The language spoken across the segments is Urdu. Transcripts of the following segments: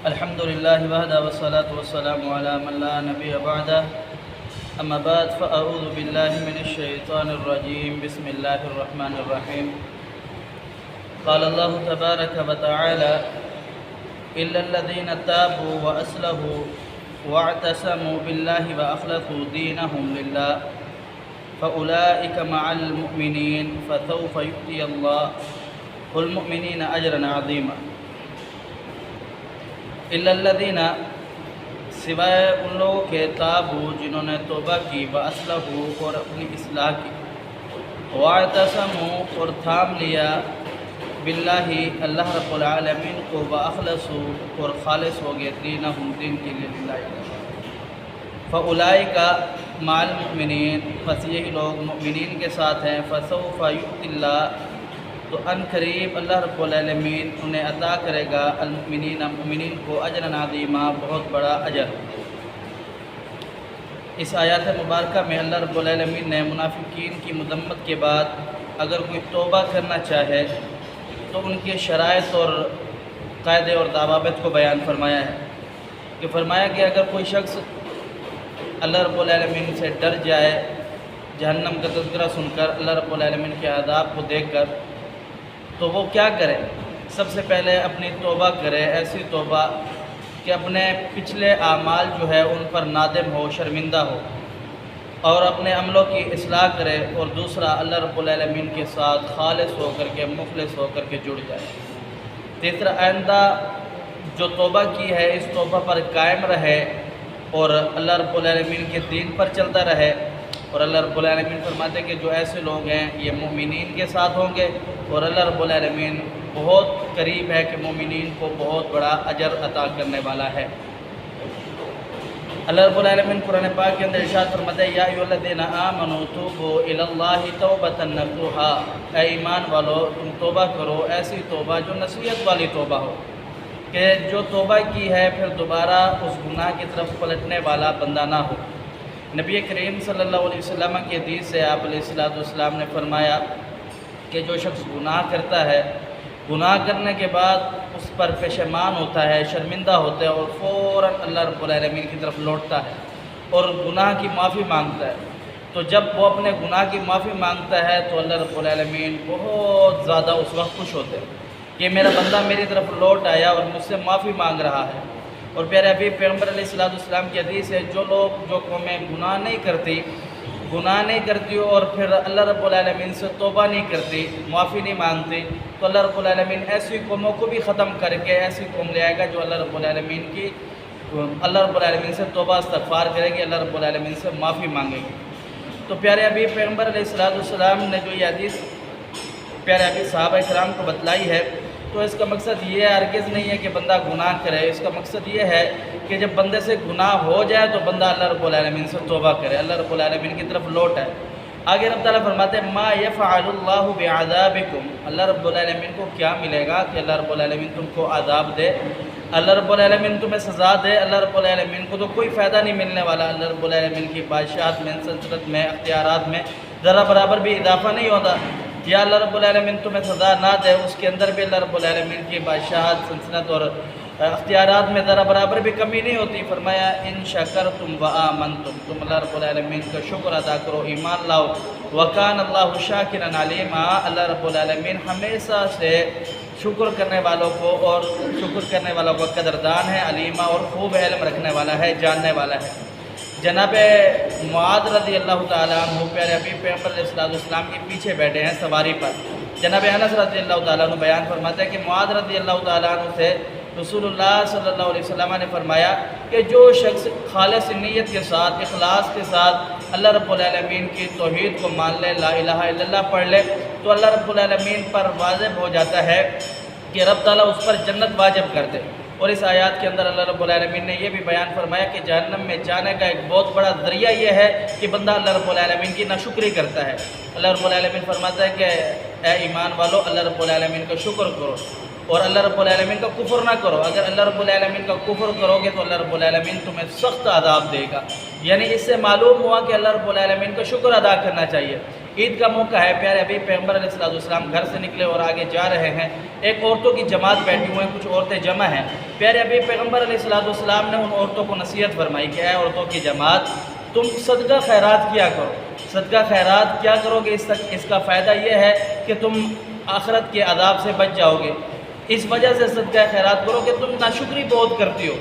الحمد لله وحده والصلاة والسلام على من لا نبي بعده أما بعد فأعوذ بالله من الشيطان الرجيم بسم الله الرحمن الرحيم قال الله تبارك وتعالى إلا الذين تابوا وأصلحوا واعتصموا بالله وأخلصوا دينهم لله فأولئك مع المؤمنين فسوف يؤتي الله المؤمنين أجرا عظيما إلا الذين سوائے ان لوگوں کے تابو جنہوں نے توبہ کی واصلحوا اور اپنی اصلاح کی واعتصموا اور تھام لیا باللہ اللہ رب العالمین کو واخلصوا اور خالص ہو گئے دینہم دین کے لیے للہ فاولئک مع المؤمنین پس یہی لوگ مؤمنین کے ساتھ ہیں فسوف یؤتی اللہ تو ان قریب اللہ رب العالمین انہیں عطا کرے گا المؤمنین مؤمنین کو اجرا عظیما بہت بڑا اجر۔ اس آیات مبارکہ میں اللہ رب العالمین نے منافقین کی مذمت کے بعد اگر کوئی توبہ کرنا چاہے تو ان کے شرائط اور قاعدے اور ضوابط کو بیان فرمایا ہے کہ فرمایا کہ اگر کوئی شخص اللہ رب العالمین سے ڈر جائے جہنم کا تذکرہ سن کر اللہ رب العالمین کے عذاب کو دیکھ کر تو وہ کیا کرے؟ سب سے پہلے اپنی توبہ کرے، ایسی توبہ کہ اپنے پچھلے اعمال جو ہے ان پر نادم ہو، شرمندہ ہو اور اپنے عملوں کی اصلاح کرے، اور دوسرا اللہ رب العالمین کے ساتھ خالص ہو کر کے مخلص ہو کر کے جڑ جائے۔ تیسرا آئندہ جو توبہ کی ہے اس توبہ پر قائم رہے اور اللہ رب العالمین کے دین پر چلتا رہے، اور اللہ رب العالمین فرماتے کہ جو ایسے لوگ ہیں یہ مومنین کے ساتھ ہوں گے، اور اللہ رب العالمین بہت قریب ہے کہ مومنین کو بہت بڑا اجر عطا کرنے والا ہے۔ اللہ رب العالمین قرآن پاک کے اندر ارشاد فرماتے ہیں یا ایھا الذین آمنوا توبوا الی اللہ توبۃ نصوحا، اے ایمان والو تم توبہ کرو، ایسی توبہ جو نصیحت والی توبہ ہو کہ جو توبہ کی ہے پھر دوبارہ اس گناہ کی طرف پلٹنے والا بندہ نہ ہو۔ نبی کریم صلی اللہ علیہ وسلم کی حدیث سے آپ علیہ السلام نے فرمایا کہ جو شخص گناہ کرتا ہے، گناہ کرنے کے بعد اس پر پشیمان ہوتا ہے، شرمندہ ہوتا ہے اور فوراً اللہ رب العالمین کی طرف لوٹتا ہے اور گناہ کی معافی مانگتا ہے، تو جب وہ اپنے گناہ کی معافی مانگتا ہے تو اللہ رب العالمین بہت زیادہ اس وقت خوش ہوتے ہیں کہ میرا بندہ میری طرف لوٹ آیا اور مجھ سے معافی مانگ رہا ہے۔ اور پیارے حبیب پیغمبر علیہ السلام کی حدیث ہے جو قومیں گناہ نہیں کرتی اور پھر اللہ رب العالمین سے توبہ نہیں کرتی، معافی نہیں مانگتی، تو اللہ رب العالمین ایسی قوموں کو بھی ختم کر کے ایسی قوم لے آئے گا جو اللہ رب العالمین سے توبہ استغفار کرے گی، اللہ رب العالمین سے معافی مانگے گی۔ تو پیارے حبیب پیغمبر علیہ السلام نے جو یہ حدیث پیارے حبیب صحابہ کرام کو بتلائی ہے تو اس کا مقصد یہ ہرگز نہیں ہے کہ بندہ گناہ کرے، اس کا مقصد یہ ہے کہ جب بندے سے گناہ ہو جائے تو بندہ اللہ رب العالمین سے توبہ کرے، اللہ رب العالمین کی طرف لوٹ آئے۔ آگے رب تعالیٰ فرماتے ہیں ما یفعل اللہ بعذابکم، اللہ رب العالمین کو کیا ملے گا کہ اللہ رب العالمین تم کو عذاب دے، اللہ رب العالمین تمہیں سزا دے۔ اللہ رب العالمین کو تو کوئی فائدہ نہیں ملنے والا، اللہ رب العالمین کی بادشاہت میں، سلطنت میں، اختیارات میں ذرا برابر بھی اضافہ نہیں ہوتا۔ یا اللہ رب العالمین تمہیں سزا نہ دے، اس کے اندر بھی اللہ رب العالمین کی بادشاہت، سلطنت اور اختیارات میں ذرا برابر بھی کمی نہیں ہوتی۔ فرمایا ان شکرتم وآمنتم، تم اللہ رب العالمین کا شکر ادا کرو، ایمان لاؤ، وکان اللہ شاکرا علیما، اللہ رب العالمین ہمیشہ سے شکر کرنے والوں کو اور شکر کرنے والوں کا قدردان ہے، علیمہ اور خوب علم رکھنے والا ہے، جاننے والا ہے۔ جناب معاذ رضی اللہ تعالیٰ عنہ پیارے حبیب پیغمبر علیہ السلام کے پیچھے بیٹھے ہیں سواری پر۔ جناب انس رضی اللہ تعالیٰ عنہ بیان فرماتے ہیں کہ معاذ رضی اللہ تعالیٰ عنہ سے رسول اللہ صلی اللہ علیہ وسلم نے فرمایا کہ جو شخص خالص نیت کے ساتھ، اخلاص کے ساتھ اللہ رب العالمین کی توحید کو مان لے، لا الہ الا اللہ پڑھ لے، تو اللہ رب العالمین پر واجب ہو جاتا ہے کہ رب تعالیٰ اس پر جنت واجب کر دے۔ اور اس آیات کے اندر اللہ رب العالمین نے یہ بھی بیان فرمایا کہ جہنم میں جانے کا ایک بہت بڑا ذریعہ یہ ہے کہ بندہ اللہ رب العالمین کی ناشکری کرتا ہے۔ اللہ رب العالمین فرماتا ہے کہ اے ایمان والو اللہ رب العالمین کا شکر کرو اور اللہ رب العالمین کا کفر نہ کرو۔ اگر اللہ رب العالمین کا کفر کرو گے تو اللہ رب العالمین تمہیں سخت عذاب دے گا۔ یعنی اس سے معلوم ہوا کہ اللہ رب العالمین کا شکر ادا کرنا چاہیے۔ عید کا موقع ہے، پیارے حبیب پیغمبر علیہ السلام گھر سے نکلے اور آگے جا رہے ہیں، ایک عورتوں کی جماعت بیٹھی ہوئے ہیں، کچھ عورتیں جمع ہیں۔ پیارے حبیب پیغمبر علیہ السلام نے ان عورتوں کو نصیحت فرمائی کہ اے عورتوں کی جماعت، تم صدقہ خیرات کیا کرو، صدقہ خیرات کیا کرو گے، اس کا فائدہ یہ ہے کہ تم آخرت کے عذاب سے بچ جاؤ گے، اس وجہ سے صدقہ خیرات کرو کہ تم ناشکری بہت کرتی ہو۔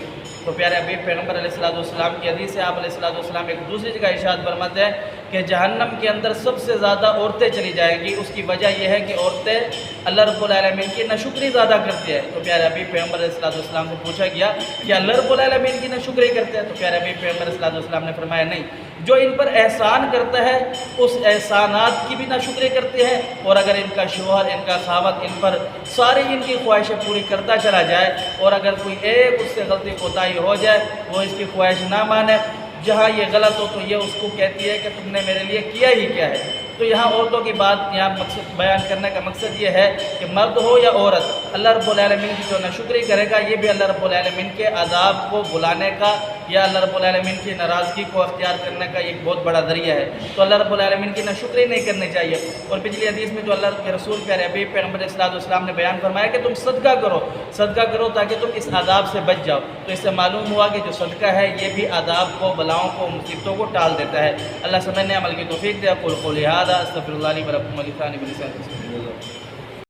تو پیارے حبیب پیغمبر علیہ السلام کی حدیث سے آپ علیہ السلام ایک دوسری جگہ ارشاد فرماتے ہیں کہ جہنم کے اندر سب سے زیادہ عورتیں چلی جائیں گی، اس کی وجہ یہ ہے کہ عورتیں اللہ رب العالمین کی ناشکری زیادہ کرتی ہے۔ تو پیارے حبیب پیغمبر علیہ السلام سے پوچھا گیا کہ اللہ رب العالمین کی ناشکری کرتے ہیں؟ تو پیارے حبیب پیغمبر علیہ السلام نے فرمایا نہیں، جو ان پر احسان کرتا ہے اس احسانات کی بھی ناشکری کرتے ہیں، اور اگر ان کا شوہر، ان کا خاوند ان پر ساری ان کی خواہشیں پوری کرتا چلا جائے، اور اگر کوئی ایک اس سے غلطی کوتاہی ہو جائے، وہ اس کی خواہش نہ مانے، جہاں یہ غلط ہو تو یہ اس کو کہتی ہے کہ تم نے میرے لیے کیا ہی کیا ہے۔ تو یہاں عورتوں کی بات یہاں مقصد بیان کرنے کا مقصد یہ ہے کہ مرد ہو یا عورت، اللہ رب العالمین کی جو ناشکری کرے گا، یہ بھی اللہ رب العالمین کے عذاب کو بلانے کا یا اللہ رب العالمین کی ناراضگی کو اختیار کرنے کا ایک بہت بڑا ذریعہ ہے۔ تو اللہ رب العالمین کی ناشکری نہیں کرنی چاہیے۔ اور پچھلی حدیث میں جو اللہ کے رسول پیارے حبیب پیغمبر علیہ السلام نے بیان فرمایا کہ تم صدقہ کرو تاکہ تم اس عذاب سے بچ جاؤ۔ تو اس سے معلوم ہوا کہ جو صدقہ ہے یہ بھی عذاب کو، بلاؤں کو، مصیبتوں کو ٹال دیتا ہے۔ اللہ سمجھنے عمل کی توفیق دے۔ اقول قولی ھذا استغفر اللہ لی ولکم ولسائر المسلمین۔